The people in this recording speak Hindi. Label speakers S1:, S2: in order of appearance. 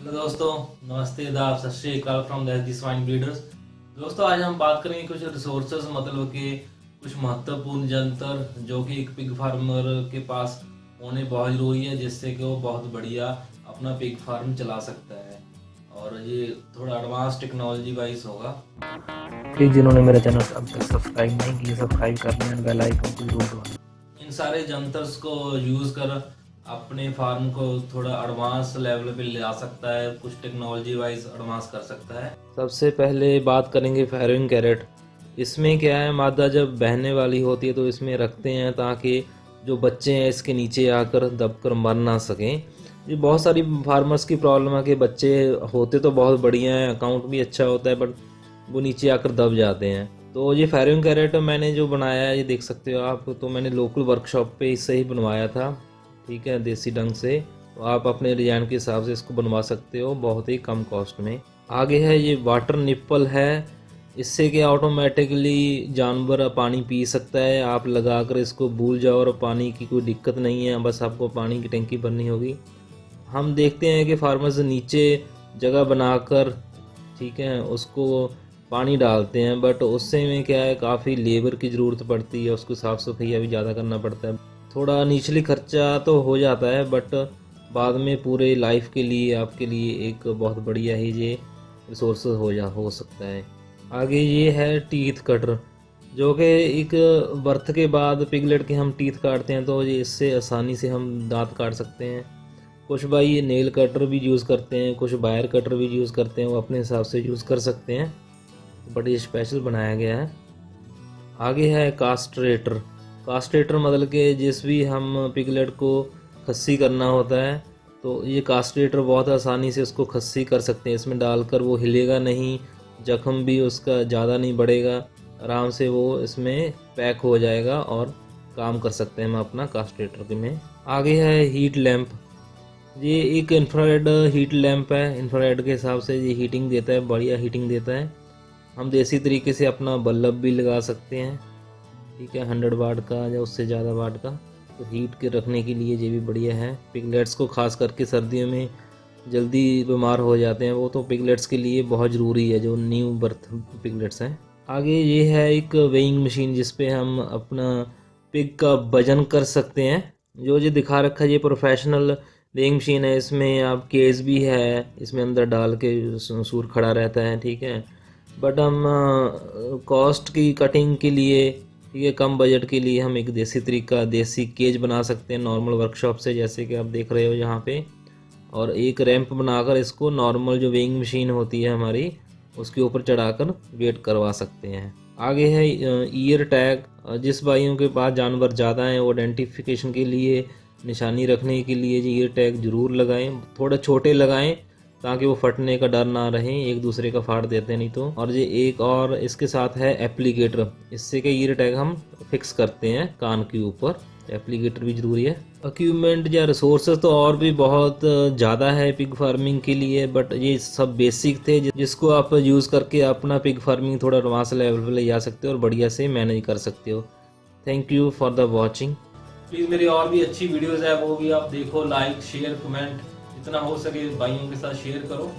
S1: हेलो दोस्तों, नमस्ते, आदाब, सत श्री अकाल फ्रॉम द स्वाइन ब्रीडर्स। दोस्तों, आज हम बात करेंगे कुछ रिसोर्सेज मतलब कि कुछ महत्वपूर्ण जंतर जो कि एक पिग फार्मर के पास होने बहुत ज़रूरी है, जिससे कि वो बहुत बढ़िया अपना पिग फार्म चला सकता है। और ये थोड़ा एडवांस टेक्नोलॉजी वाइज होगा।
S2: प्लीज़ जिन्होंने मेरा चैनल अब तक सब्सक्राइब नहीं किया सब्सक्राइब कर लें, बेल आइकन को जरूर दबाएं।
S1: इन सारे जंतर्स को यूज़ कर अपने फार्म को थोड़ा एडवांस लेवल पे ले आ सकता है, कुछ टेक्नोलॉजी वाइज एडवांस कर सकता है। सबसे पहले बात करेंगे फायरिंग कैरेट। इसमें क्या है, मादा जब बहने वाली होती है तो इसमें रखते हैं ताकि जो बच्चे हैं इसके नीचे आकर दबकर मर ना सकें। ये बहुत सारी फार्मर्स की प्रॉब्लम है कि बच्चे होते तो बहुत बढ़िया हैं, अकाउंट भी अच्छा होता है, बट वो नीचे आकर दब जाते हैं। तो ये फायरिंग कैरेट मैंने जो बनाया है, ये देख सकते हो आप, तो मैंने लोकल वर्कशॉप पे इससे ही बनवाया था, ठीक है, देसी ढंग से। तो आप अपने डिजाइन के हिसाब से इसको बनवा सकते हो बहुत ही कम कॉस्ट में। आगे है ये वाटर निप्पल है। इससे क्या ऑटोमेटिकली जानवर पानी पी सकता है, आप लगाकर इसको भूल जाओ और पानी की कोई दिक्कत नहीं है, बस आपको पानी की टंकी भरनी होगी। हम देखते हैं कि फार्मर्स नीचे जगह बनाकर, ठीक है, उसको पानी डालते हैं, बट उससे में क्या है, काफ़ी लेबर की ज़रूरत पड़ती है, उसको साफ़ सफाई भी ज़्यादा करना पड़ता है। थोड़ा निचली खर्चा तो हो जाता है, बट बाद में पूरे लाइफ के लिए आपके लिए एक बहुत बढ़िया ही ये रिसोर्स हो सकता है। आगे ये है टीथ कटर, जो कि एक बर्थ के बाद पिगलेट के हम टीथ काटते हैं, तो ये इससे आसानी से हम दांत काट सकते हैं। कुछ भाई ये नेल कटर भी यूज़ करते हैं, कुछ वायर कटर भी यूज़ करते हैं, वो अपने हिसाब से यूज़ कर सकते हैं, बट ये स्पेशल बनाया गया है। आगे है कास्ट्रेटर। कास्ट्रेटर मतलब कि जिस भी हम पिगलेट को खस्सी करना होता है, तो ये कास्ट्रेटर बहुत आसानी से उसको खस्सी कर सकते हैं। इसमें डालकर वो हिलेगा नहीं, जख्म भी उसका ज़्यादा नहीं बढ़ेगा, आराम से वो इसमें पैक हो जाएगा और काम कर सकते हैं हम अपना कास्ट्रेटर में। आगे है हीट लैम्प। ये एक इंफ्रारेड हीट लैम्प है, इंफ्रारेड के हिसाब से ये हीटिंग देता है, बढ़िया हीटिंग देता है। हम देसी तरीके से अपना बल्ब भी लगा सकते हैं, ठीक है, 100 वाट का या उससे ज़्यादा वाट का। तो हीट के रखने के लिए ये भी बढ़िया है। पिगलेट्स को खास करके सर्दियों में जल्दी बीमार हो जाते हैं, वो तो पिगलेट्स के लिए बहुत ज़रूरी है, जो न्यू बर्थ पिगलेट्स हैं। आगे ये है एक वेइंग मशीन, जिस पे हम अपना पिग का वजन कर सकते हैं। जो ये दिखा रखा है ये प्रोफेशनल वेइंग मशीन है। इसमें आप केस भी है, इसमें अंदर डाल के सूर खड़ा रहता है, ठीक है। बट हम कॉस्ट की कटिंग के लिए, ठीक है, कम बजट के लिए हम एक देसी तरीका देसी केज बना सकते हैं नॉर्मल वर्कशॉप से, जैसे कि आप देख रहे हो यहाँ पे। और एक रैंप बनाकर इसको नॉर्मल जो वेइंग मशीन होती है हमारी, उसके ऊपर चढ़ाकर वेट करवा सकते हैं। आगे है ईयर टैग। जिस भाइयों के पास जानवर ज़्यादा हैं वो आइडेंटिफिकेशन के लिए, निशानी रखने के लिए ईयर टैग ज़रूर लगाएं। थोड़े छोटे लगाएं ताकि वो फटने का डर ना रहे, एक दूसरे का फाड़ देते नहीं तो। और ये एक और इसके साथ है एप्लीकेटर, इससे कि ईयर टैग हम फिक्स करते हैं कान के ऊपर, एप्लीकेटर भी ज़रूरी है। इक्विपमेंट या रिसोर्सेज तो और भी बहुत ज़्यादा है पिग फार्मिंग के लिए, बट ये सब बेसिक थे जिसको आप यूज़ करके अपना पिग फार्मिंग थोड़ा एडवांस लेवल पे ले जा सकते हो और बढ़िया से मैनेज कर सकते हो। Thank you for the watching. Please मेरी और भी अच्छी वीडियोज़ है वो भी आप देखो, लाइक शेयर कमेंट जितना हो सके भाइयों के साथ शेयर करो।